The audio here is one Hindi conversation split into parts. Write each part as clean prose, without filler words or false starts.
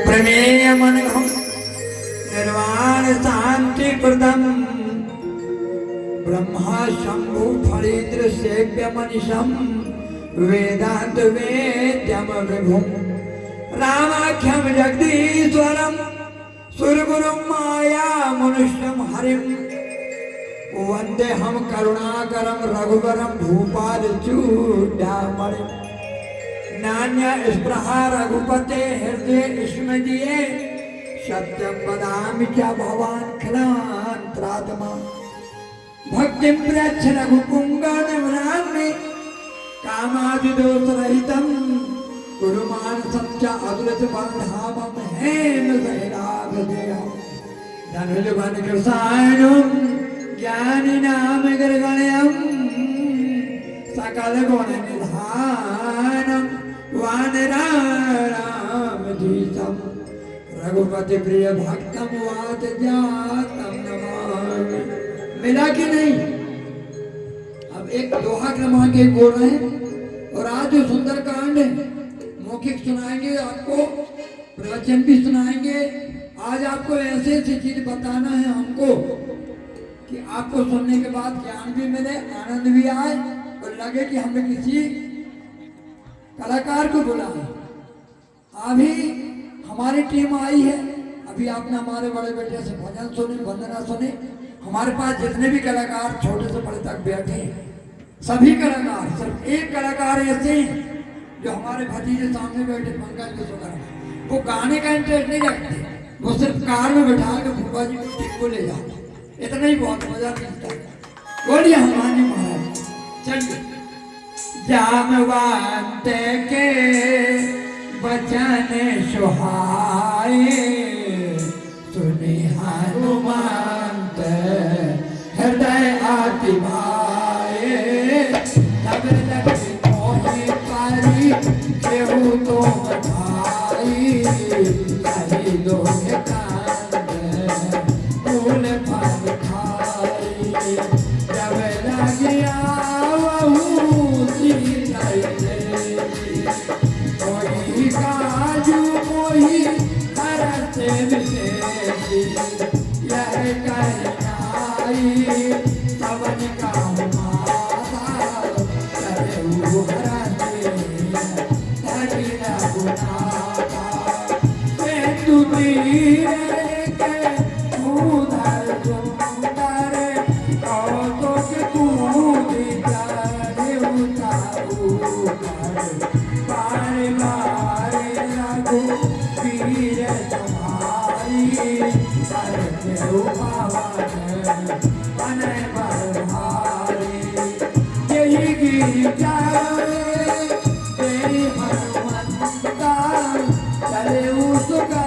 प्रमेयमनघं निर्वाण शांति प्रदम ब्रह्मा शंभु फलित्र सेव्य मनीषम वेदांत वेद्यम विभुम रामाख्यम जगदीश्वरम सुरगुरुम माया मनुष्यम हरिम वंदे हम करुणाकरम रघुवरम भूपाल चूडामणि नान्य स्पृहा रघुपते हृदय स्म दिए सत्यम वदामि च भवान खलांतरात्मा भक्तिं प्रयच्छ रघुपुंगवरामे कामादिदोष रहितं कुरुमानसं च अदृत बन्धामं हेम सैलाभदेहं धनुर्वन कृसायनं ज्ञानिनामगर्गणयं सकल गुण निधानं वानराणामधीशं रघुपति प्रिय भक्तम वात जातम नमामि। मिला कि नहीं? अब एक दोहा क्रमांक के बोल रहे हैं और आज जो सुंदर कांड है मौखिक सुनाएंगे आपको, प्रवचन भी सुनाएंगे। आज आपको ऐसे ऐसी चीज बताना है हमको कि आपको सुनने के बाद ज्ञान भी मिले, आनंद भी आए और लगे कि हमने किसी कलाकार को बुलाया। अभी हमारी टीम आई है, अभी आपने हमारे बड़े बेटे से भजन सुने, वंदना सुने। हमारे पास जितने भी कलाकार छोटे से बड़े तक बैठे हैं, सभी कलाकार, सिर्फ एक कलाकार ऐसे हैं जो हमारे भतीजे सामने बैठे पंकज के सुना, वो गाने का इंटरेस्ट नहीं रखते, वो सिर्फ कार में बैठा के फूफा जी को ले जाते, इतना ही बहुत मजा मिलता है। बोलिए हनुमान जी महाराज। चलिए। जामवंत के बचन सुहाए सुनि हनुमंत हृदय अति भाए तब लक्ष्मी मोहि पारी केहू तो बधाई कही लोग कांद फूल फल खाई जब लगिया काजू मोही हरत विशेषी यह कहनाई पवन का माता करऊ हरते हरि रघुनाथा सेतु तीरे के उधर सुंदर कौतुक कूदि करे उतारू कर बारे बारे रघु वीर तुम्हारी करते पावन बने बलहारी यही गिर जाए तेरी हनुमंता चले उसका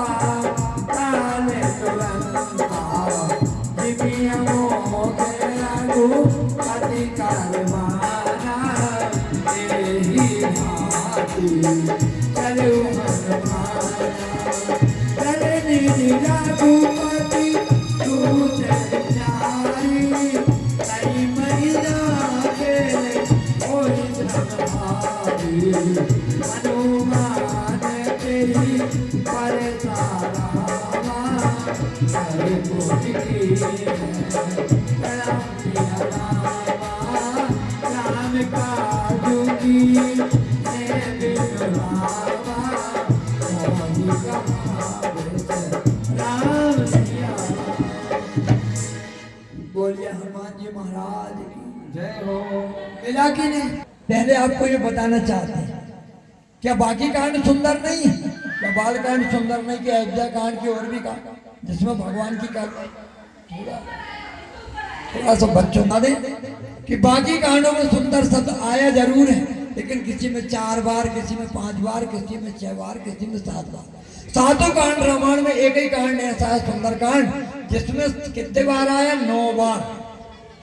पाले तुरंता दिव्यों के रघु अधिकार माना चलो चले निधि रघुपति तू चारी कई महीना के ओहि भारी हनुमान तेरी पर सारा हरे कोटि की राम काजू की बोलिए हनुमान जी महाराज की जय हो। मिला कि नहीं? पहले आपको ये बताना चाहते हैं, क्या बाकी कांड सुंदर नहीं है? क्या बाल कांड सुंदर नहीं? क्या अयोध्या कांड की और भी कांड जिसमें भगवान की थोड़ा सा बच्चों ना दे कि बाकी कांडों में सुंदर शब्द आया जरूर है, लेकिन किसी में 4 बार, किसी में 5 बार, किसी में 6 बार, किसी में 7 बार। सातों कांड रामायण में एक ही कांड ऐसा है सुंदर कांड जिसमें कितने बार आया? 9 बार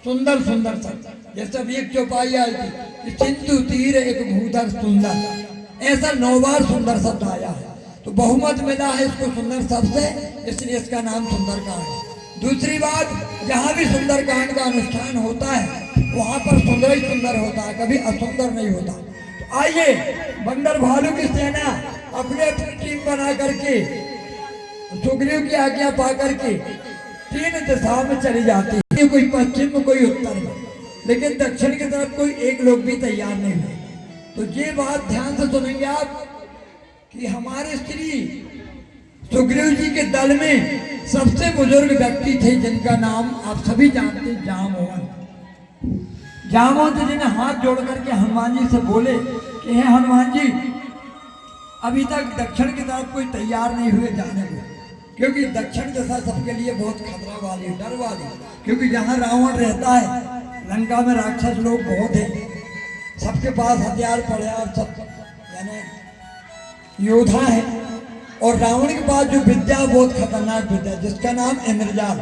सुंदर सुंदर शब्द। जैसे अभी एक चौपाई आई थी, सिंधु तीर एक भूधर सुंदर, ऐसा 9 बार सुंदर शब्द आया है। तो बहुमत मिला है इसको सुंदर शब्द से, इसलिए इसका नाम सुंदर कांड है। दूसरी बात, जहाँ भी सुंदर कांड का अनुष्ठान होता है वहाँ पर सुंदर ही सुंदर होता है, कभी असुंदर नहीं होता। तो आइए, बंदर भालू की सेना अपने अपनी टीम बना करके सुग्रीव की आज्ञा पा करके 3 दिशाओं में चली जाती है, कोई पश्चिम में कोई उत्तर में, लेकिन दक्षिण की तरफ कोई एक लोग भी तैयार नहीं हुए। तो ये बात ध्यान से सुनेंगे आप कि हमारे श्री सुग्रीव जी के दल में सबसे बुजुर्ग व्यक्ति थे जिनका नाम आप सभी जानते हैं, जामवंत। जामवंत जी ने हाथ जोड़ करके हनुमान जी से बोले कि हे हनुमान जी, अभी तक दक्षिण की तरफ कोई तैयार नहीं हुए जाने को, क्योंकि दक्षिण दिशा सबके लिए बहुत खतरा वाली, डर वाली, क्योंकि जहाँ रावण रहता है, लंका में राक्षस लोग बहुत हैं, सबके पास हथियार पड़े और सब यानी योद्धा है, और रावण के पास जो विद्या बहुत खतरनाक विद्या जिसका नाम इंद्रजाल,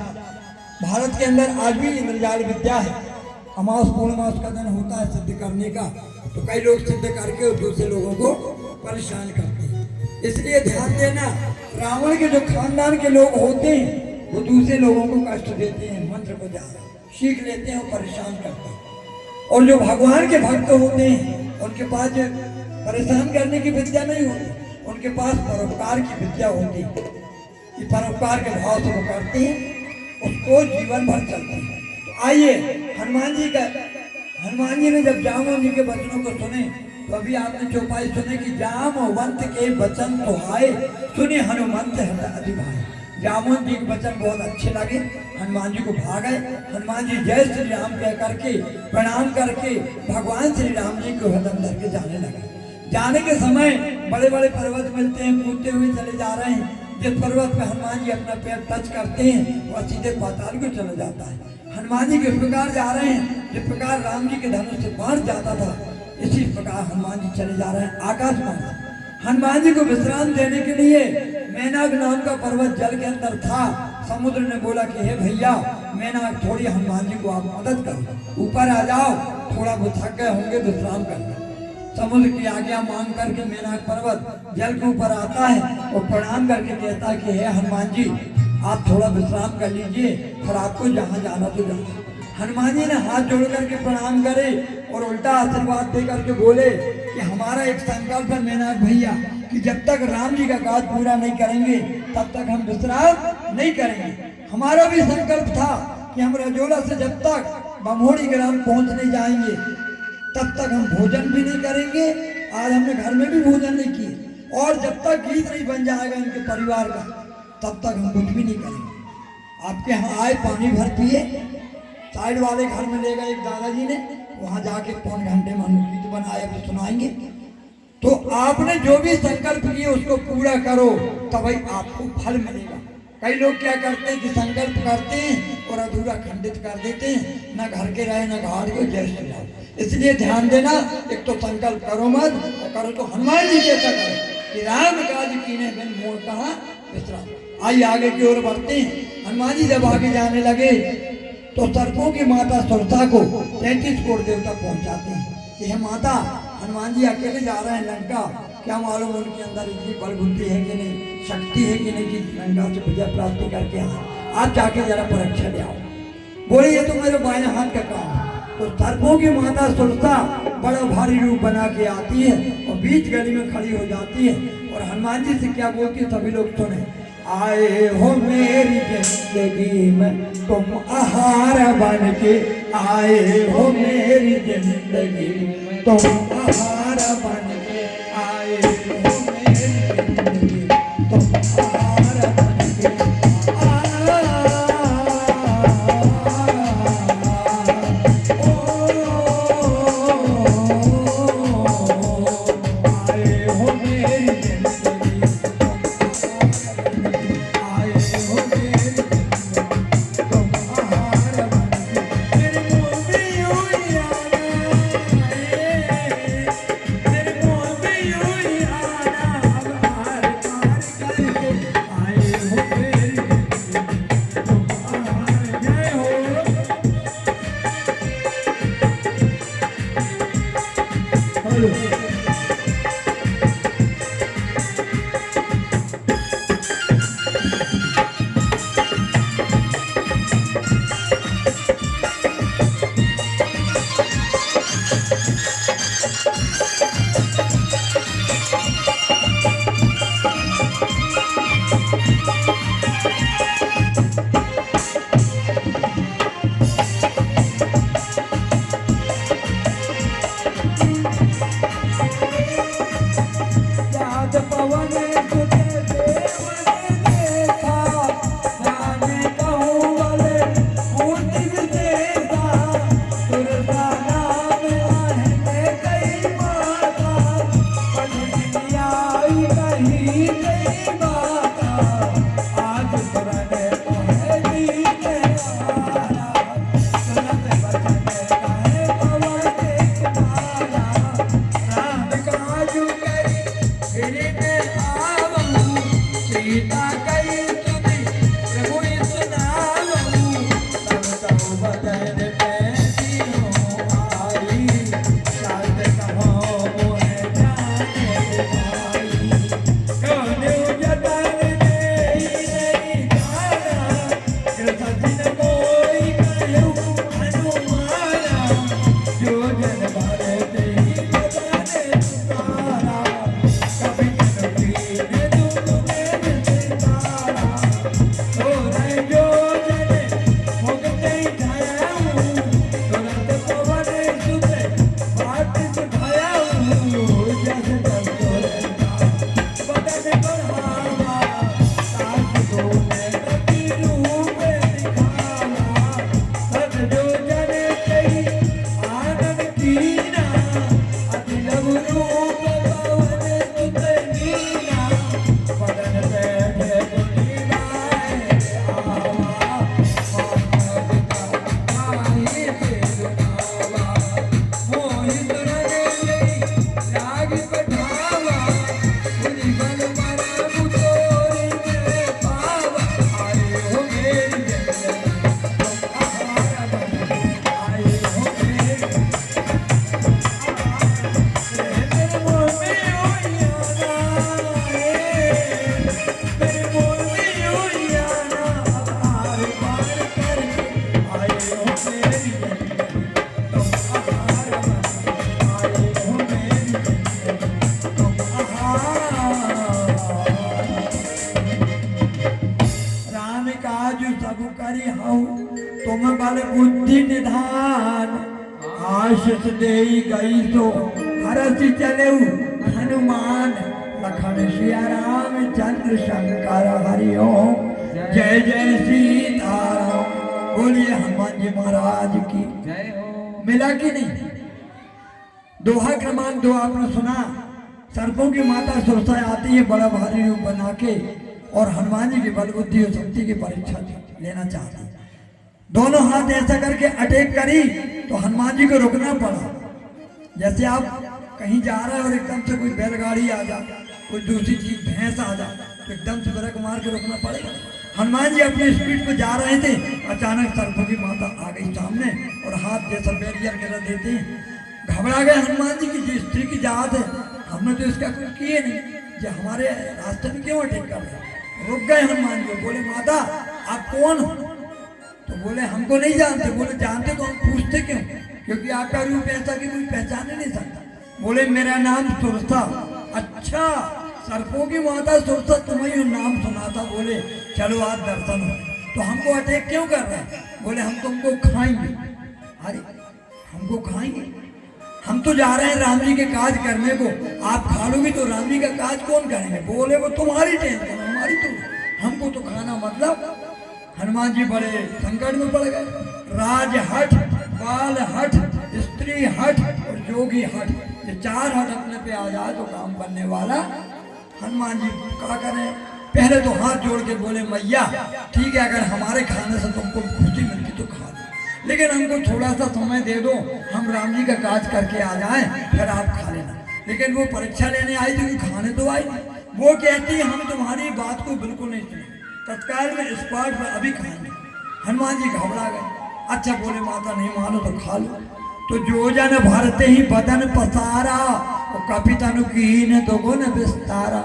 भारत के अंदर आज भी इंद्रजाल विद्या है। अमावस पूर्णमास का दिन होता है सिद्ध करने का, तो कई लोग सिद्ध करके दूसरे लोगों को परेशान करते हैं। इसलिए ध्यान देना, रावण के जो खानदान के लोग होते हैं वो दूसरे लोगों को कष्ट देते हैं, मंत्र को ज्यादा सीख लेते हैं और परेशान करते हैं। और जो भगवान के भक्त होते हैं उनके पास परेशान करने की विद्या नहीं होती, उनके पास परोपकार की विद्या होती है कि परोपकार के भाव से वो करते हैं, उसको जीवन भर चलते हैं। तो आइए हनुमान जी ने जब जामवंत जी के वचनों को सुने, तो अभी आपने चौपाई सुने कि जामवंत के वचन तो आए, सुने हनुमंत हृदय भाई। जामवंत जी के वचन बहुत अच्छे लगे, हनुमान जी को भागे। हनुमान जी जय श्री राम कह करके प्रणाम करके भगवान श्री राम जी को हृदय धर के जाने लगे। जाने के समय बड़े बड़े पर्वत मिलते हैं, कूदते हुए चले जा रहे हैं। जिस पर्वत पे हनुमान जी अपना पैर टच करते हैं वह सीधे पाताल को चला जाता है। हनुमान जी किस प्रकार जा रहे हैं, जिस प्रकार राम जी के धनुष से बाण जाता था, इसी प्रकार हनुमान जी चले जा रहे हैं आकाश मार्ग। हनुमान जी को विश्राम देने के लिए मेनाक नाम का पर्वत जल के अंदर था। समुद्र ने बोला कि हे भैया मेनाक, थोड़ी हनुमान जी को आप मदद करो, ऊपर आ जाओ, थोड़ा वो थक गए होंगे, विश्राम कर लो। समुद्र की आज्ञा मांग करके मेनाक पर्वत जल के ऊपर आता है और प्रणाम करके कहता है कि हे हनुमान जी, आप थोड़ा विश्राम कर लीजिए, फिर आपको जहाँ जाना तो जाना। हनुमान जी ने हाथ जोड़ करके प्रणाम करे और उल्टा आशीर्वाद दे करके बोले कि हमारा एक संकल्प है मेनाक भैया कि जब तक राम जी का काज पूरा नहीं करेंगे तब तक हम विश्राम नहीं करेंगे। हमारा भी संकल्प था कि हम रजोला से जब तक बमोड़ी ग्राम पहुंच नहीं जाएंगे तब तक हम भोजन भी नहीं करेंगे। आज हमने घर में भी भोजन नहीं किए, और जब तक गीत नहीं बन जाएगा इनके परिवार का तब तक हम कुछ भी नहीं करेंगे। आपके यहाँ आए, पानी भर पिए, साइड वाले घर में ले गए एक दादाजी ने, वहां जाके 5 घंटे में गीत बनाए, अभी सुनाएंगे। तो आपने जो भी संकल्प किए उसको पूरा करो, तभी आपको फल मिलेगा। कई लोग क्या करते हैं कि संकल्प करते हैं और अधूरा खंडित कर देते हैं, ना घर के रहे ना घाट के, जय श्री राम। इसलिए ध्यान देना, एक तो संकल्प करो मत, और करो तो हनुमान जी जैसा करो कि राम काज कीने बिन मोर कहाँ विश्राम। आइए आगे की ओर बढ़ते हैं। हनुमान जी जब आगे जाने लगे तो सर्पों की माता सुरता को 33 करोड़ देवता पहुंचाते हैं कि हे माता, हनुमान जी अकेले जा रहे हैं लंका, क्या मालूम उनके अंदर इतनी बल बुद्धि है कि नहीं, शक्ति है कि नहीं कि लंका से विजय प्राप्ति करके आप जाके जरा परीक्षा ले आओ। बोले ये तो मेरे बाएं हाथ का काम है। तो सर्पों की माता सुरता बड़ा भारी रूप बना के आती है और बीच गली में खड़ी हो जाती है, और हनुमान जी से क्या बोलती है सभी लोग सुने, आए हो मेरी जिंदगी में तुम आहार बन के, आए हो मेरी जिंदगी में तुम आहार बन के, आए हो मेरी जिंदगी तुम आहार बन के। आवहूँ सीता कई तुझी प्रभु सुनावहूँ तब तब बदन पैसी हो आई साथ कहो मोहे जाने आई कहने जतन नहीं जाना कृष्ण दिन कोई कहूँ हनुमाना जो जन भारत ही बजाने तुकारा कभी कभी ने तुम्हें सितारा तो नहीं जो जने भोगते ठायाऊं तुरंत पवन सुते बात सुधायाऊं जस जस तोरता बदन बढ़ावा सास दो ने कभी रूप दिखावा सद जो जने कही आनंद कीना अति लघु रूप पवन सुते नीना बदन बैठे बुद्धि गाए आवा माही पेरुनावा मोहित रंगे लई राग पठावा मुनि बल मर मुतोरी में पावा आए हो मेरी जन तुम आहार बन आए हो मेरे मेरे मोह में हो याना मेरे मोह में हो याना आर पार करके आए हो मेरी जन तुम आहार बन आए हो मेरी जन तुम आहार राम काज सब करी हूँ तुम बल बुद्धि निधान आशीष देई गई तो हरसि चलेऊ हनुमान लखन सिया राम चंद्र शंकर हरि ओम जय जय सीताराम बोलिए हनुमान जी महाराज की जय हो। मिला कि नहीं? दोहा क्रमांक 2 आपने सुना। सर्पों की माता सुरसा आती है बड़ा भारी रूप बना के और हनुमान जी की बल बुद्धि और शक्ति की परीक्षा लेना चाहती है। दोनों हाथ ऐसा करके अटैक करी तो हनुमान जी को रुकना पड़ा। जैसे आप कहीं जा रहे हैं और एकदम से कोई बैलगाड़ी आ जाए, कोई दूसरी चीज भैंस आ जाए तो एकदम से ब्रेक मार के रुकना पड़ेगा। हनुमान जी अपनी स्पीड पे जा रहे थे, अचानक सर्पों की माता आ गई सामने और हाथ जैसा बैरियर गिरा देते हैं। घबरा गए हनुमान जी की जो स्त्री की जात है, हमने तो इसका कुछ किए नहीं, जो हमारे रास्ते में क्यों अटैक कर रहे? रुक गए हनुमान जी, बोले माता आप कौन हो? तो बोले हमको नहीं जानते। बोले जानते तो हम पूछते क्यों? क्योंकि आपका रूप ऐसा कि कोई पहचान ही नहीं सकता। बोले मेरा नाम सुरसा। अच्छा सर्पों की माता सुरसा, तुम्हें यूं नाम सुना था। बोले चलो आज दर्शन हो। तो हमको अटैक क्यों कर रहे हैं? बोले हम तुमको खाएंगे। अरे हमको खाएंगे? हम तो जा रहे हैं राम जी के काज करने को, आप खा लोगी तो राम जी का काज कौन करेंगे? बोले वो तुम्हारी टेंशन, हमारी तो, हमको तो खाना मतलब। हनुमान जी बड़े संकट में पड़ गए। राज हट, बाल हट, स्त्री हट और जोगी हट, ये 4 हट अपने पे आ जाए तो काम बनने वाला। हनुमान जी क्या करें? पहले तो हाथ जोड़ के बोले मैया ठीक है, अगर हमारे खाने से तुमको खुशी मिलती तो खा लो, लेकिन हमको थोड़ा सा समय दे दो, हम राम जी का काज करके आ जाएं, फिर आप खा लेना। लेकिन वो परीक्षा लेने आई थी, खाने तो आई। वो कहती हम तुम्हारी बात को बिल्कुल नहीं सुने, तत्काल में स्पॉट पर अभी खाएंगे। हनुमान जी घबरा गए। अच्छा बोले माता नहीं मानो तो खा लो। तो जो जन भरते ही बदन पसारा और कपितनु कीन दोगुन विस्तारा।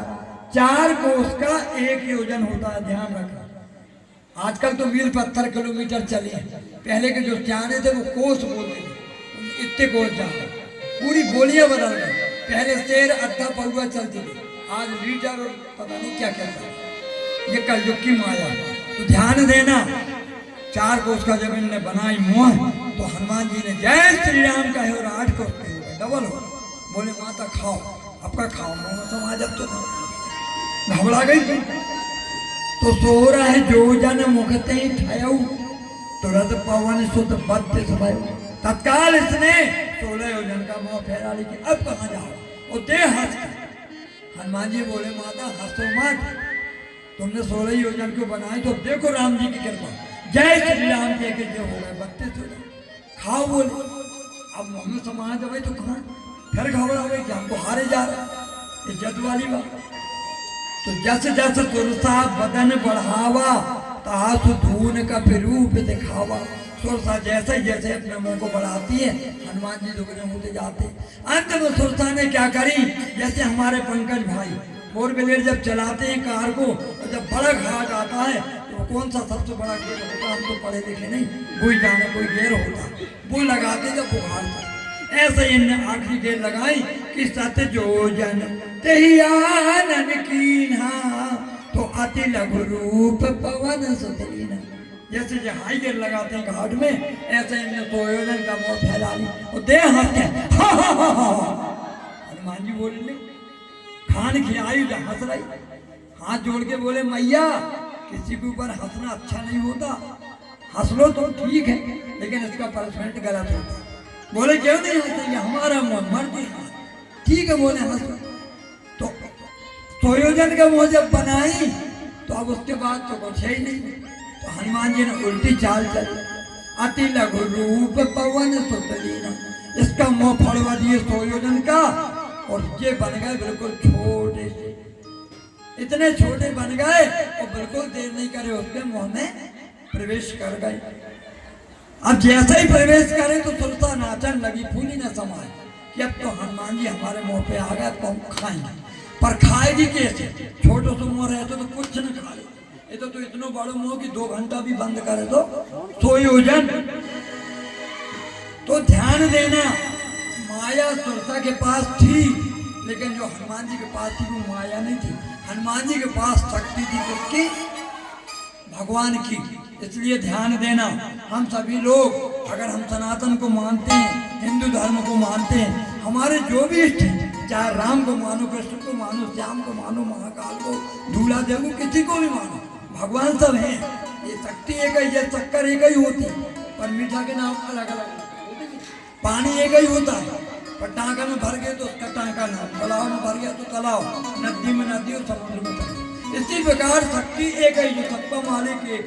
4 कोस का 1 योजन होता है, ध्यान रखना। आजकल तो मील 70 किलोमीटर चले हैं, पहले के जो जाने थे वो कोस बोलते थे, इतने कोस जाने, पूरी गोलियां बदल गई। पहले शेर अद्धा पौवा चलती थी, आज लीटर और पता नहीं क्या कहता है। ये कलयुग की माया। तो ध्यान देना, 4 कोस का जब इनने बनाई मोह तो हनुमान जी ने जय श्री राम कहे और 8 कोस के हो गए, डबल हो। बोले माता खाओ, आपका खाओ, मोह समाज अब तो खाओ। घबरा गई थी। तो सो रहे जो जन मुखते ही ठयऊ तुरंत पवन सुत 32 भयो। तत्काल इसने 16 योजन का मुंह फेरा, लेकिन अब कहाँ जाओ? वो दे हंस के। हनुमान जी बोले माता हंसो मत, तुमने 16 योजन को बनाए तो देखो राम जी की कृपा, जय श्री राम के जो हो गए 32 योजन। खाओ बोले, अब मुँह में समाज अवे तो खाओ। फिर घबरा गई कि हमको हारे जा रहा, इज्जत वाली बात। तो जस जस सुरसा बदन बढ़ावा तासु धून का रूप दिखावा। सुरसा जैसे जैसे अपने मुंह को बढ़ाती है हनुमान जी दुगने होते जाते। अंत में सुरसा ने क्या करी, जैसे हमारे पंकज भाई 4 व्हीलर जब चलाते हैं कार को, और जब बड़ा घाट आता है तो कौन सा सबसे बड़ा गेयर होता, हम तो पढ़े लिखे नहीं, कोई जाने कोई गेयर होता, वो लगाते जब बुखार था। ऐसे इनने आखिरी गेर लगाई कि सत जो जन तेहि आनन कीन्हा, तो अति लघु रूप पवन सुतलीना। जैसे जो हाई गेर लगाते हैं घाट में, ऐसे इनने सोयोजन का मुंह फैला ली और दे हंसते हनुमान जी बोले खान खिलाई जो हंस रही, हाथ जोड़ के बोले मैया किसी के ऊपर हंसना अच्छा नहीं होता, हंस लो तो ठीक है लेकिन इसका पनिशमेंट गलत होता। बोले क्यों नहीं हंसेंगे, हमारा मुंह मर्जी है, ठीक है बोले हंस। तो सोयोजन का मुंह जब बनाई तो अब उसके बाद तो कुछ है ही नहीं। तो हनुमान जी ने उल्टी चाल चली, अति लघु रूप पवन सुतलीना, इसका मुंह फड़वा दिए सोयोजन का और ये बन गए बिल्कुल छोटे से, इतने छोटे बन गए और बिल्कुल देर नहीं करे उसके मुंह में प्रवेश कर गए। अब जैसे ही प्रवेश करें तो सुरसा नाचन लगी, फूली न समाए कि अब तो हनुमान जी हमारे मुंह पे आ गए तो हम खाएंगे। पर खाएगी कैसे, छोटो से मुंह रहते तो कुछ न खा ले, ये तो इतना बड़ा मुंह कि 2 घंटा भी बंद करे तो सोयोजन। तो ध्यान देना, माया सुरसा के पास थी लेकिन जो हनुमान जी के पास थी वो माया नहीं थी, हनुमान जी के पास शक्ति थी किसकी, भगवान की। इसलिए ध्यान देना, हम सभी लोग अगर हम सनातन को मानते हैं, हिंदू धर्म को मानते हैं, हमारे जो भी इष्ट हैं, चाहे राम को मानो, कृष्ण को मानो, श्याम को मानो, महाकाल को, दूल्हा देव को, किसी को भी मानो, भगवान सब हैं। ये शक्ति एक ही, ये चक्कर एक ही होती है पर मीठा के नाम अलग अलग, पानी एक ही होता है पर टांका में भर गए तो उसका टांका नाम, तालाब में भर गया तो तालाब, नदी में नदी और समुद्र में समुद्र। इसी प्रकार शक्ति एक ही, जो सबका मालिक एक,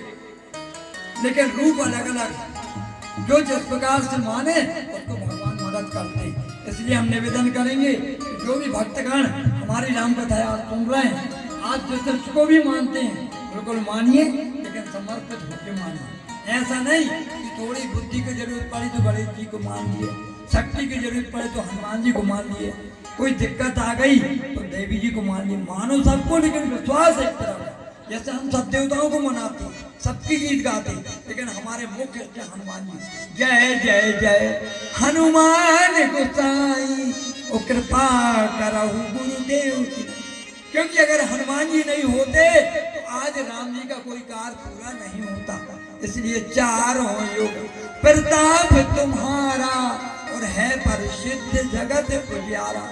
लेकिन रूप अलग अलग। जो जिस प्रकार से माने उसको भगवान मदद करते हैं। इसलिए हम निवेदन करेंगे कि जो भी भक्तगण हमारी राम कथा आज सुन रहे हैं, आज जिस को भी मानते हैं बिल्कुल मानिए, लेकिन समर्पित होकर मानिए। ऐसा नहीं कि थोड़ी बुद्धि की जरूरत पड़ी तो गणेश जी को मान लिए, शक्ति की जरूरत पड़े तो हनुमान जी को मान लिए, कोई दिक्कत आ गई तो देवी जी को मान लिए। मानो सबको लेकिन विश्वास एक तरफ। जैसे हम सब देवताओं को मनाते हैं, सबकी गीत गाते हैं, लेकिन हमारे मुख्य हनुमान जी। जय जय जय हनुमान गोसाई, ओ कृपा करहु गुरुदेव की। क्योंकि अगर हनुमान जी नहीं होते तो आज राम जी का कोई कार्य पूरा नहीं होता। इसलिए चारों युग प्रताप तुम्हारा, और है प्रसिद्ध जगत उजियारा।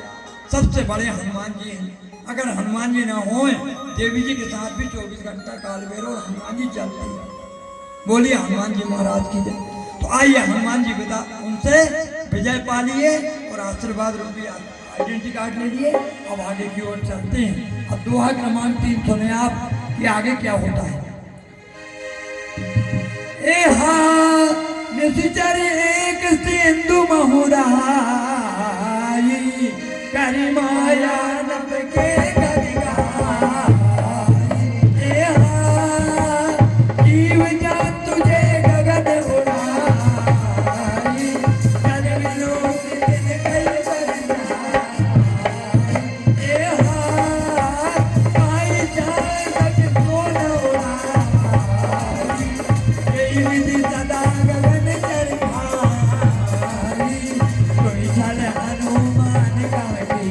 सबसे बड़े हनुमान जी हैं। अगर हनुमान जी ना होए, देवी जी के साथ भी 24 घंटा काल भैरव और हनुमान जी चलते हैं। बोलिए हनुमान जी महाराज की जय। तो आइए हनुमान जी विदा उनसे विजय पा लिए और आशीर्वाद रूपी आइडेंटिटी कार्ड ले लिए। अब आगे की ओर चलते हैं। अब दोहा क्रमांक 3 सुने आप कि आगे क्या होता है। निश्चर एक सिंधु महुराई, करी माया नभ के जीव जा तुझे गगन उड़ाई, कर विनोद दिन कई आई जाए को न उड़ाई, विधि सदा गगन चर भाई, कोई छल हनुमान काटी,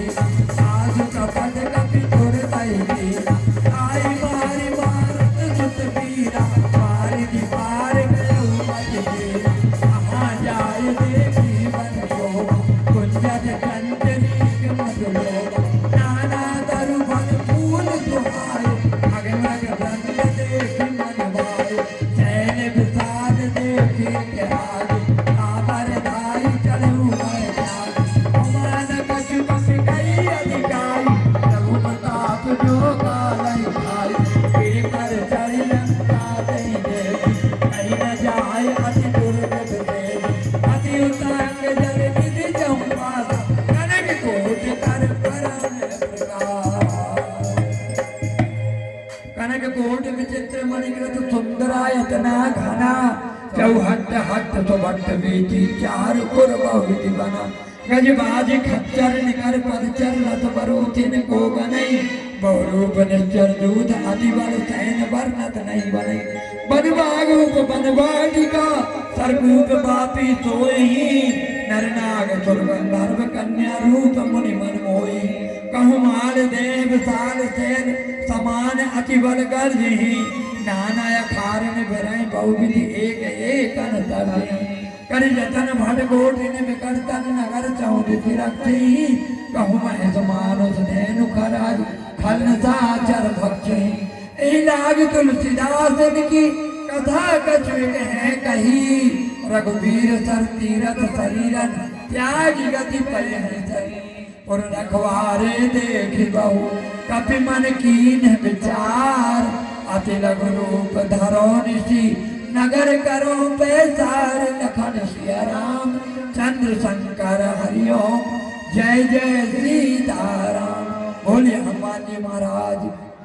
आज कपट कपि तोर तैरी, आई मारी मारत सुत पीरा, मारी दी पार गयो मजगे, कहाँ जाय देखी बन शोभा, कुंजन कंचनी मधुलोभा, नाना तरु फल फूल सुहाए, अगमग रंग देखी मन भाए, चैन विषाद देखी के आगे, काबर धाई चढ़ू है जागे, अमान कछु कपि कई अधिकारी, रघु प्रताप जो कालहि भाई, गिरि पर चढ़ि लंका तई देवी, कहीं न जाए अति दुर्गत देवी, अति उतांग जल निधि चंपासा, कनक कोटि कर परम प्रकाश। कनक कोट विचित्र मणिकृत सुंदरायतना घना चौहट हट सुभट बीती चार पुर बहुविधि बना गजबाज खच्चर निकर परचर रथ बरूथिन को गनई बहुरूप निश्चर दूध आदि बल सैन वर्णत नहीं बने बनबागूप बनवाटिका सरगूप बापी सोई नरनाग सुरगंधर्व कन्या रूप मुनि मन मोई कहु माल देव साल सेन समान अति बल गर्जहि नाना अखारन बिरय बहुविधि एक एक तरहि कर जतन भट गोटिन विकट तन नगर चौदिति रखी कहु महेश मानस धेनु खराज खलन साचर भक्षि एहि लाग तुलसीदास की कथा कछु है कही रघुवीर सर तीरथ शरीरन त्यागी गति पय और रखवारे देख बहु कपि मन कीन विचार अति लघु रूप धरो निशि नगर करो पैसार लखन सिया राम चंद्र शंकर हरिओम जय जय सीताराम बोले हनुमान जी महाराज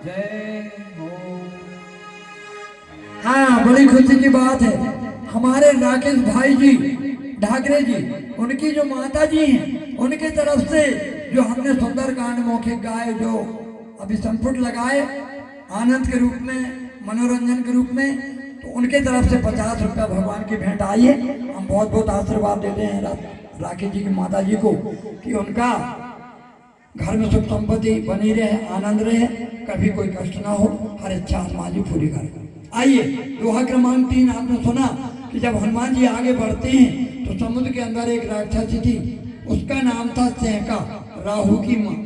जय हो। हाँ, बड़ी खुशी की बात है, हमारे राकेश भाई जी ढाकरे जी, उनकी जो माता जी हैं उनके तरफ से जो हमने सुंदरकांड मौखिक गाए, जो अभी संपुट लगाए आनंद के रूप में, मनोरंजन के रूप में, तो उनके तरफ से 50 रुपया भगवान की भेंट आई है। हम बहुत बहुत आशीर्वाद देते हैं राकेश जी की माता जी को कि उनका घर में सुख संपत्ति बनी रहे, आनंद रहे, कभी कोई कष्ट ना हो, हर इच्छा हनुमान जी पूरी करें। आइए, दोहा क्रमांक 3 आपने सुना कि जब हनुमान जी आगे बढ़ते हैं तो समुद्र के अंदर एक राक्षसी थी, उसका नाम था सेंका, राहु की माँ।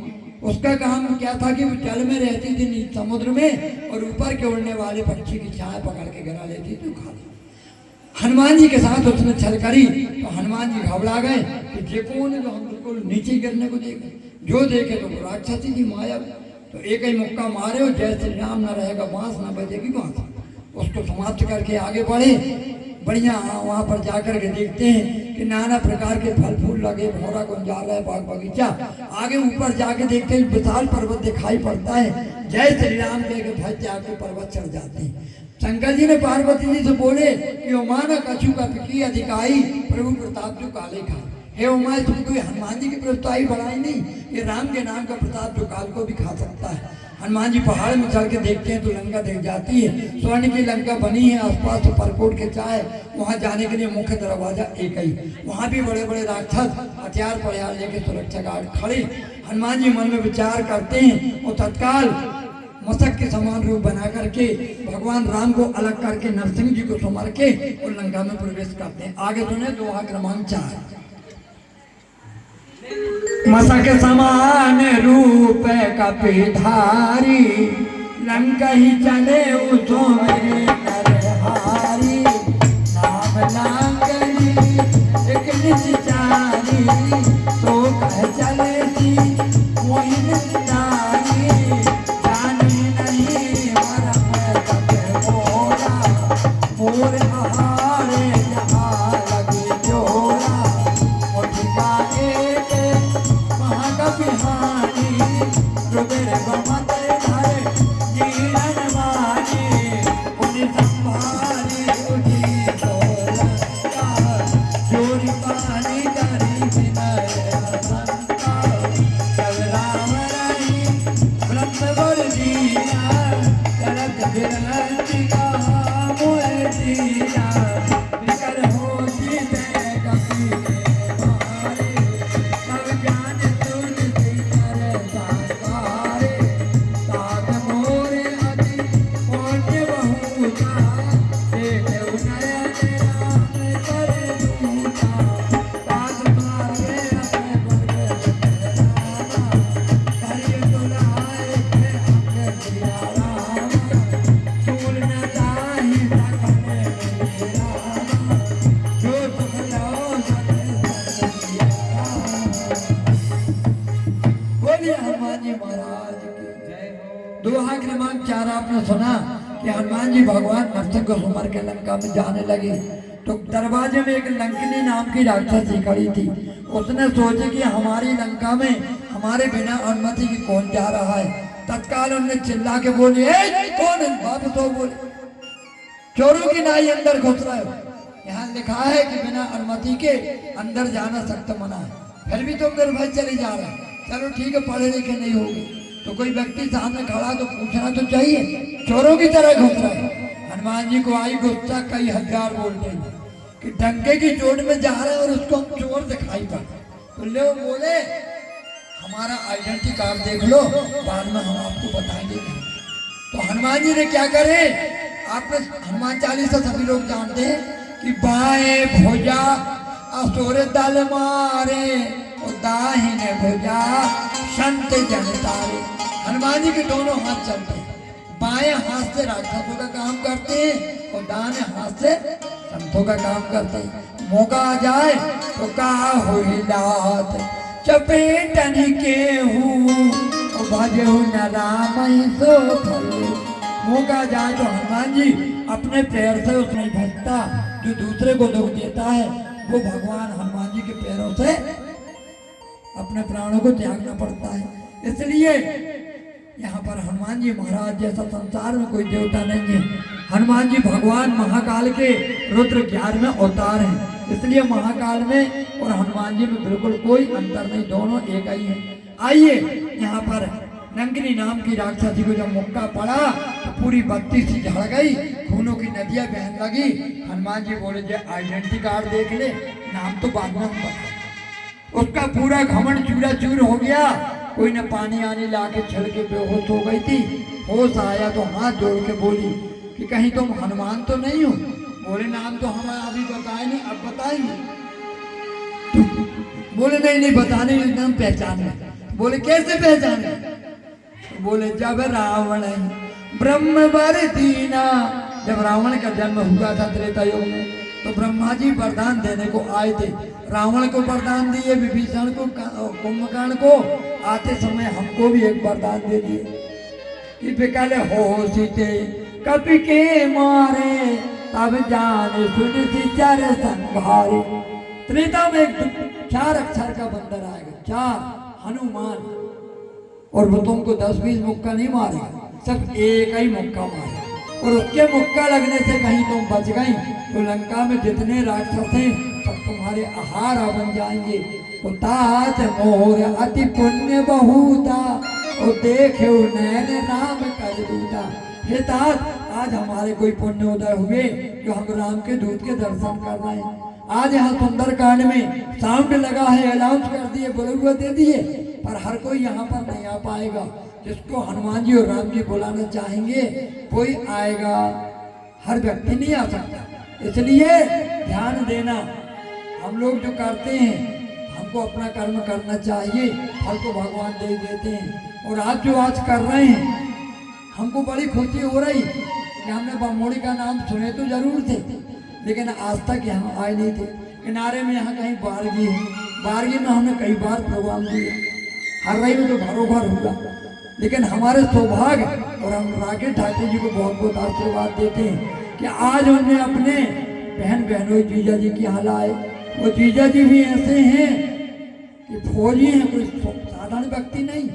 उसका काम क्या था कि वो जल में रहती थी समुद्र में, और ऊपर के उड़ने वाले पक्षी की छाया पकड़ के गिरा लेती थी, खा ली। हनुमान जी के साथ उसने छल करी तो हनुमान जी घबरा गए कि जे कौन है जो हम बिल्कुल नीचे गिरने को देखे, जो देखे तो राक्षसी की माया। तो एक ही मुक्का मारे और जय श्री राम न रहेगा, बांस न बजेगी बांस। उसको समाप्त करके आगे बढ़े। बढ़िया वहाँ पर जाकर के देखते हैं कि नाना प्रकार के फल फूल लगे, भौरा गुंजाल है, बाग बगीचा। आगे ऊपर जाके देखते हैं विशाल पर्वत दिखाई पड़ता है। जय श्री राम कह के भज जाके पर्वत चढ़ जाते हैं। शंकर जी ने पार्वती जी से बोले कि उमा न कछु कपि अधिकाई प्रभु प्रताप जो काले खा। हे उमा, तुमको हनुमान जी की प्रतापी बढ़ाई नहीं, ये राम के नाम का प्रताप जो काल को भी खा सकता है। हनुमान जी पहाड़ में चढ़ के देखते हैं तो लंका दिख जाती है। स्वर्ण की लंका बनी है, आसपास तो परकोट के चाय। वहाँ जाने के लिए मुख्य दरवाजा एक ही। वहाँ भी बड़े बड़े राक्षस हथियार परिहार लेके सुरक्षा गार्ड खड़े। हनुमान जी मन में विचार करते हैं और तत्काल मशक के समान रूप बना करके भगवान राम को अलग करके नरसिंह जी को सुमर के और लंका में प्रवेश करते हैं। आगे सुने दोहा क्रमांक 4। मशक समान रूप कपिधारी, लंका ही चले उसो मेरे नरहारी। नाम लांगरी एक निचारी, तो कह चले थी वही निचारी। जाने नहीं मरम तक मोरा, मोर आहारे जहाँ लगे जोरा। उठका एक महाकपिहानी, रुबिर बमत धर जीवन वानी। उन्हें संभाली उठी सोलंका, जोरी पानी करी विनय संका। जब राम रही ब्रह्मवर दीना, चलत विरंती का मोह दीना। विकर होती है कपि मारे, सब ज्ञान तुलसी कर साकारे। साग मोरे अति पुण्य बहुता, देखो नयन राम कर दूता। साग मारे अपने वर्ग रामा, हरि तुलाए थे अंग सिया रामा। चूल न ताहि सकल मेरे रामा, जो सुख लो सके सिया रामा। बोलिए हनुमान जी महाराज की जय हो। दोहा क्रमांक 4 आपने सुना कि हनुमान जी भगवान नरसिंह को सुमर के लंका में जाने लगे तो दरवाजे में एक लंकिनी नाम की राक्षसी खड़ी थी। उसने सोचे कि हमारी लंका में हमारे बिना अनुमति की कौन जा रहा है। तत्काल उनने चिल्ला के बोली, ए कौन है? वापस हो बोले, चोरों की नाई अंदर घुस रहा है। यहाँ लिखा है कि बिना अनुमति के अंदर जाना सख्त मना है, फिर भी तुम निर्भय चले जा रहे हैं। चलो ठीक है, पढ़े लिखे नहीं होगे तो कोई व्यक्ति सामने खड़ा तो पूछना तो चाहिए, चोरों की तरह घुस रहा है। हनुमान जी को आई गुस्सा, कई हजार बोलते हैं कि डंके की चोट में जा रहे हैं और उसको हम चोर दिखाई पड़े। तो ले बोले हमारा आइडेंटिटी कार्ड देख लो, बाद में हम आपको बताएंगे। तो हनुमान जी ने क्या करे, आपने हनुमान चालीसा सभी लोग जानते हैं कि बाएं भुजा असुर दल मारे और दाहिने भुजा संत जन तारे। हनुमान जी के दोनों हाथ चलते हैं, बाएं हाथ से राक्षसों का काम करते हैं और दाहिने हाथ से संतों का काम करते हैं। मौका आ जाए तो कहा हो लात चपेटन के हूँ भजहु न राम सो फल। मौका जाए तो हनुमान जी अपने पैर से उसमें भजता जो दूसरे को दुख देता है, वो भगवान हनुमान जी के पैरों से अपने प्राणों को त्यागना पड़ता है। इसलिए यहाँ पर हनुमान जी महाराज जैसा संसार में कोई देवता नहीं है। हनुमान जी भगवान महाकाल के रुद्र 11वें अवतार हैं, इसलिए महाकाल में और हनुमान जी में बिल्कुल कोई अंतर नहीं, दोनों एक ही हैं। आइए यहाँ पर नंगिनी नाम की राक्षसी को जब मुक्का पड़ा तो पूरी बत्ती सी झड़ गई, खूनों की नदियां बहने लगी। हनुमान जी बोले, जो आइडेंटिटी कार्ड देख ले, नाम तो बाद में हम बता। उसका पूरा घमंड चूरा चूर हो गया। कोई न पानी आने ला के छिड़ के बेहोश हो गई थी। होश आया तो हाथ जोड़ के बोली कि कहीं तुम हनुमान तो नहीं हो? बोले नाम तो हमें अभी बताए नहीं, अब बताएंगे। बोले नहीं बताने, नाम पहचाने। बोले कैसे पहचाने? बोले जब रावण ब्रह्म वर दीना, जब रावण का जन्म हुआ था त्रेता युग में, तो ब्रह्मा जी वरदान देने को आए थे। रावण को वरदान दिए, विभीषण को, कुंभकर्ण को, आते समय हमको भी एक वरदान दे दिए कि विकल हो सीते कपि के मारे, तब जाने सुन चर संघारे। त्रेता में एक 4 अक्षर का बंदर आएगा, 4 हनुमान, और वो तुमको 10-20 मुक्का नहीं मारेगा, सिर्फ एक ही मुक्का मारेगा। और उसके मुक्का लगने से कहीं तुम बच गई तो लंका में जितने राक्षस हैं सब तुम्हारे आहार बन जाएंगे। तो तात मोर अति पुण्य बहुता और देखे नैन राम कर दूता। हे तात, आज हमारे कोई पुण्य उदय हुए जो हम राम के दूत के दर्शन कर रहे हैं। आज यहाँ सुंदरकांड में साउंड लगा है, अनाउंस कर दिए, बुलबुला दे दिए, पर हर कोई यहाँ पर नहीं आ पाएगा। जिसको हनुमान जी और राम जी बुलाना चाहेंगे कोई आएगा, हर व्यक्ति नहीं आ सकता। इसलिए ध्यान देना, हम लोग जो करते हैं हमको अपना कर्म करना चाहिए, फल तो भगवान दे देते हैं। और आज जो आज कर रहे हैं हमको बड़ी खुशी हो रही कि हमने बमोड़ी का नाम सुने तो जरूर थे, लेकिन आज तक यहाँ आए नहीं थे। किनारे में यहाँ कहीं बारगी है, बारगी में हमने कई बार प्रोग्राम दिए, हर रही में तो घरों घर हुआ, लेकिन हमारे सौभाग्य, और हम राकेश ठाकुर जी को बहुत बहुत आशीर्वाद देते हैं कि आज उन्हें अपने बहन बहनों जीजा जी की यहाँ लाए। वो जीजा जी भी ऐसे हैं कि फौजी हैं, कोई साधारण व्यक्ति नहीं।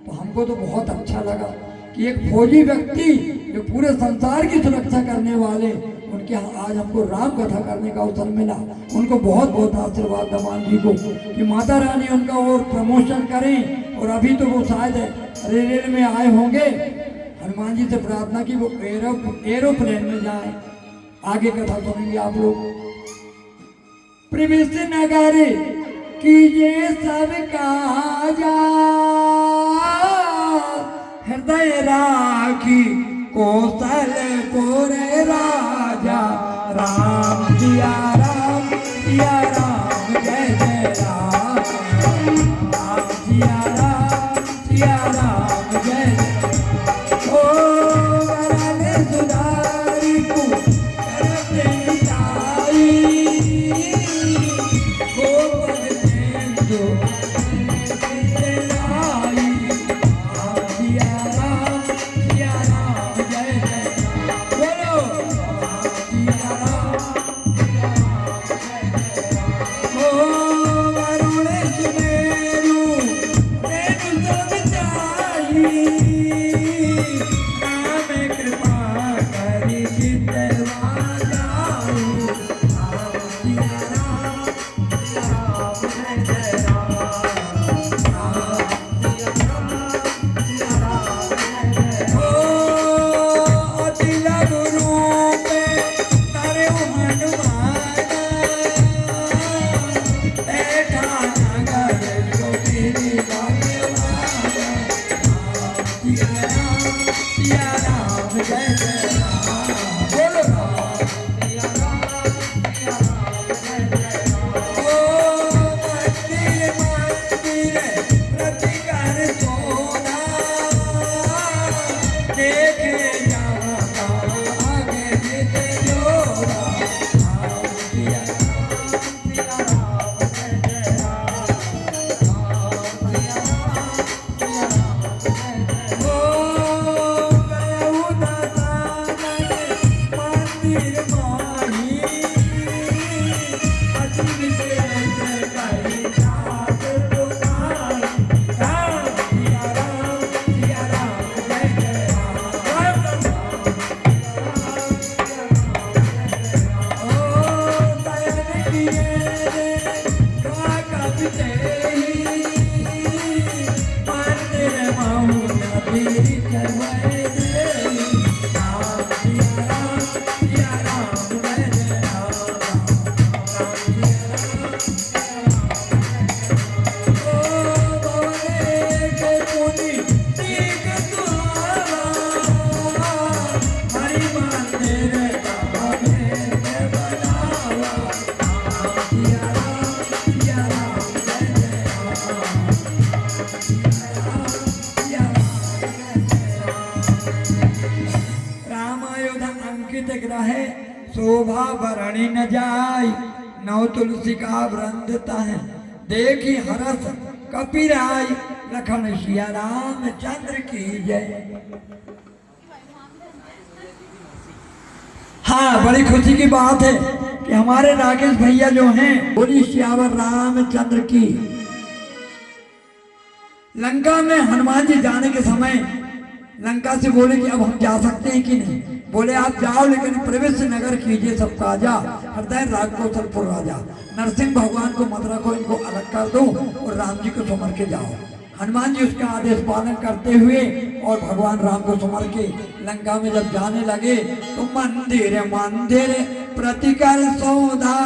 तो हमको तो बहुत अच्छा लगा कि एक फौजी व्यक्ति जो पूरे संसार की सुरक्षा करने वाले, उनके यहाँ आज हमको राम कथा करने का अवसर मिला। उनको बहुत बहुत आशीर्वाद हनुमान जी को कि माता रानी उनका और प्रमोशन करें। और अभी तो वो शायद रेल में आए होंगे, हनुमान जी से प्रार्थना की वो एरोप्लेन में जाएं। आगे कथा सुनेंगे आप लोग। प्रवेश नगर कीजिए सब काजा, हृदय राखी कौशलपुर राजा। राम सिया राम सिया राम जय जय राम, राम सिया राम सिया राम जय जय। ओ वरन सुधारी को करते मिटाई, गोपन सेंधु देखे जाता आगे नित जोड़ा राम सिया राम जय राम सिया राम ओ गयऊ दाता मंदिर माही अति विशेष कई जात तुम्हारी राम सिया राम जय जय राम ओ दयन किए रे का विजयी मंदिर मौन भी करवाए दे राम सिया राम जय जय राम राम सिया राम ओ भवरे के पुनि दीक द्वारा हरि मंदिर का भेद बनावा राम सिया राम जय जय राम रामायुध अंकित ग्रह शोभा भरणी न जाय नौ तुलसी का वृंदता है देखी हरस कपिराय लखन सिया राम चंद्र की जय। हाँ, बड़ी खुशी की बात है कि हमारे राकेश भैया जो हैं बोली सियावर रामचंद्र की। लंका में हनुमान जी जाने के समय लंका से बोले कि अब हम जा सकते हैं कि नहीं। बोले आप जाओ लेकिन प्रवेश नगर कीजिए सब काजा हृदय राग कौशलपुर राजा नरसिंह भगवान को मथुरा को इनको अलग कर दो और राम जी को सुमर के जाओ। हनुमान जी उसका आदेश पालन करते हुए और भगवान राम को सुमर के लंका में जब जाने लगे तो मंदिर मंदिर प्रतिकर सौधा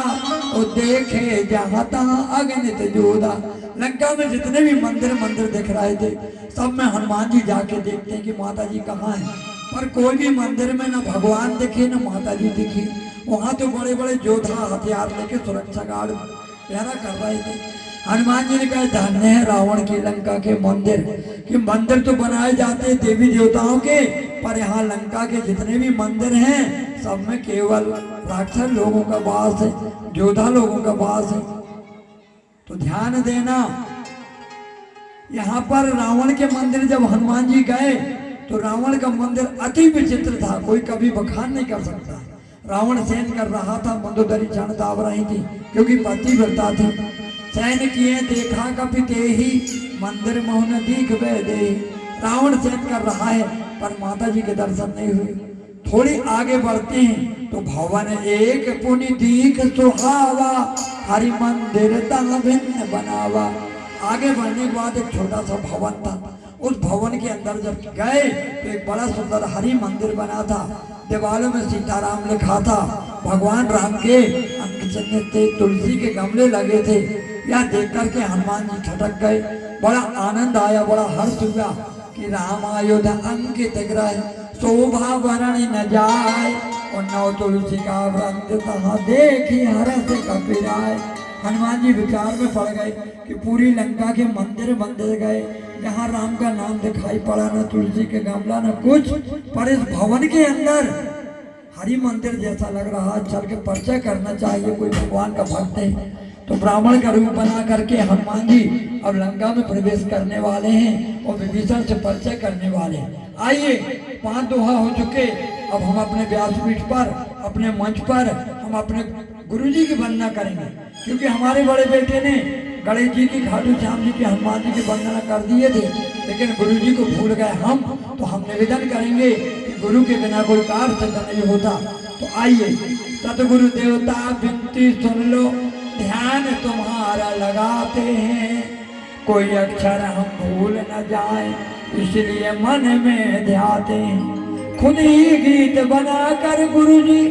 और देखे जहाँ तहाँ अगणित जोधा। लंका में जितने भी मंदिर दिख रहे थे सब में हनुमान जी जाके देखते हैं कि माता जी कहाँ है, पर कोई भी मंदिर में न भगवान दिखे न माता जी दिखी। वहाँ तो बड़े बड़े योद्धा हथियार लेके सुरक्षा गार्ड पहरा कर रहे थे। हनुमान जी ने कहा धन्य है रावण की लंका के मंदिर, कि मंदिर तो बनाए जाते हैं देवी देवताओं के, पर यहाँ लंका के जितने भी मंदिर हैं सब में केवल राक्षस लोगों का वास है, योद्धा लोगों का वास है। तो ध्यान देना, यहाँ पर रावण के मंदिर जब हनुमान जी गए तो रावण का मंदिर अति विचित्र था, कोई कभी बखान नहीं कर सकता। रावण शयन कर रहा था, मंदोदरी क्षण दाव रही थी क्योंकि पतिव्रता थी। शयन किए देखा कपि तेहि मंदिर मोहन दीख दे। रावण शयन कर रहा है पर माता जी के दर्शन नहीं हुए। थोड़ी आगे बढ़ते हैं तो भवन एक पुनि दीख सुहावा हरि मंदिर तन भिन्न बनावा। आगे बढ़ने के बाद एक छोटा सा भवन था, उस भवन के अंदर जब गए तो एक बड़ा सुंदर हरि मंदिर बना था। दीवारों में सीताराम लिखा था, भगवान राम के अंक चिन्ह थे, तुलसी के गमले लगे थे। यह देख करके हनुमान जी छटक गए, बड़ा आनंद आया, बड़ा हर्ष हुआ कि रामायुध अंकित ग्रह शोभा वर्णि न जाए और नौ तुलसी का वृंद तहाँ देखी हरस कपिराय। हनुमान जी विचार में पड़ गए कि पूरी लंका के मंदिर गए, जहाँ राम का नाम दिखाई पड़ा, न तुलसी के गमला न कुछ, पर इस भवन के अंदर हरि मंदिर जैसा लग रहा। चल के परिचय करना चाहिए, कोई भगवान का भक्त है। तो ब्राह्मण का रूप बना करके हनुमान जी अब लंका में प्रवेश करने वाले हैं और विभीषण से परिचय करने वाले हैं। आइए, 5 दोहा हो चुके, अब हम अपने व्यासपीठ पर, अपने मंच पर हम अपने गुरुजी की वंदना करेंगे, क्योंकि हमारे बड़े बेटे ने गणेश जी की, खाटू श्याम जी की, हनुमान जी की वंदना कर दिए थे, लेकिन गुरुजी को भूल गए हम। तो हम निवेदन करेंगे कि गुरु के बिना कोई कार्य सिद्ध नहीं होता। तो आइए, सतगुरु देवता विनती सुन लो, ध्यान तुम्हारा लगाते हैं, कोई अक्षर हम भूल न जाए इसलिए मन में ध्याते हैं। खुद ही गीत बनाकर गुरुजी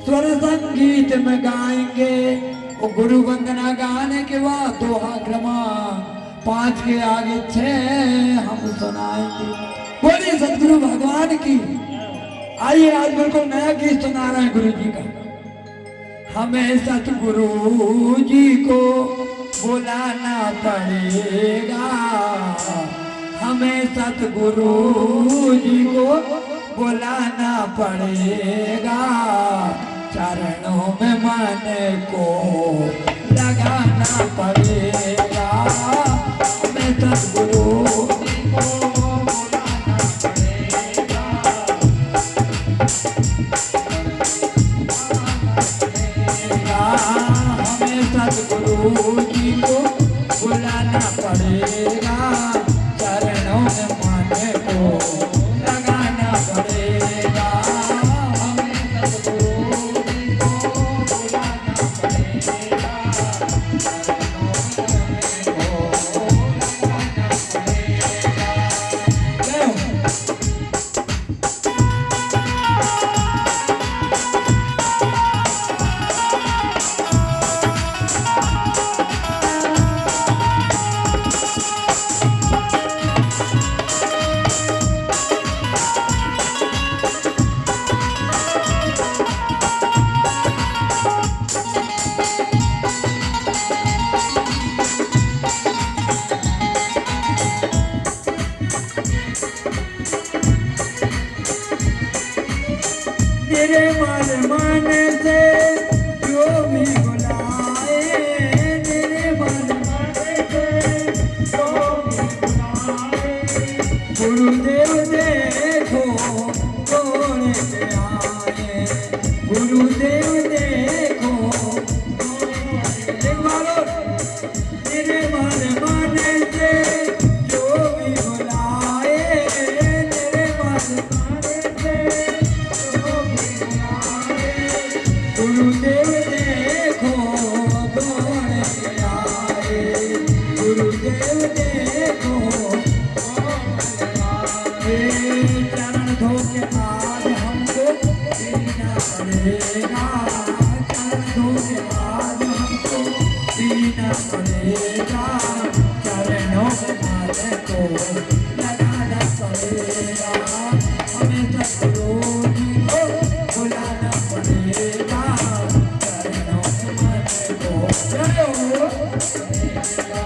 स्वर संगीत में गाएंगे, वो गुरु वंदना गाने के बाद दोहा क्रमांक 5 के आगे 6 हम सुनाएंगे। बोलिए सतगुरु भगवान की। आइए, आज बिल्कुल नया गीत सुना रहे हैं गुरु जी का। हमें सतगुरु जी को बुलाना पड़ेगा, हमें सतगुरु जी को बुलाना पड़ेगा, चरणों में मन को लगाना पड़ेगा। हमें सतगुरु जी को बुलाना पड़ेगा, हमें सतगुरु जी को बुलाना पड़ेगा, चरणों में मन को लगाना पड़ेगा। हमें सतगुरु जी को बुलाना पड़ेगा, चरणों में मन को लगाना पड़ेगा। क्यों? तेरे मन से जो भी बुलाए, तेरे मन से जो भी बुलाए, गुरुदेव देखो दौड़े के आए, गुरुदेव देखो तेरे मन से जो भी बुलाए, तेरे मन से गुरुदेव देखो दौड़ के आए, गुरुदेव देखो चरण धो के आज हमको पीना पड़ेगा, चरण धो के आज हमको पीना पड़ेगा, चरणों में मन को लगाना पड़ेगा। हमें सतगुरु जी को बुलाना पड़ेगा, चरणों में मन को लगाना पड़ेगा।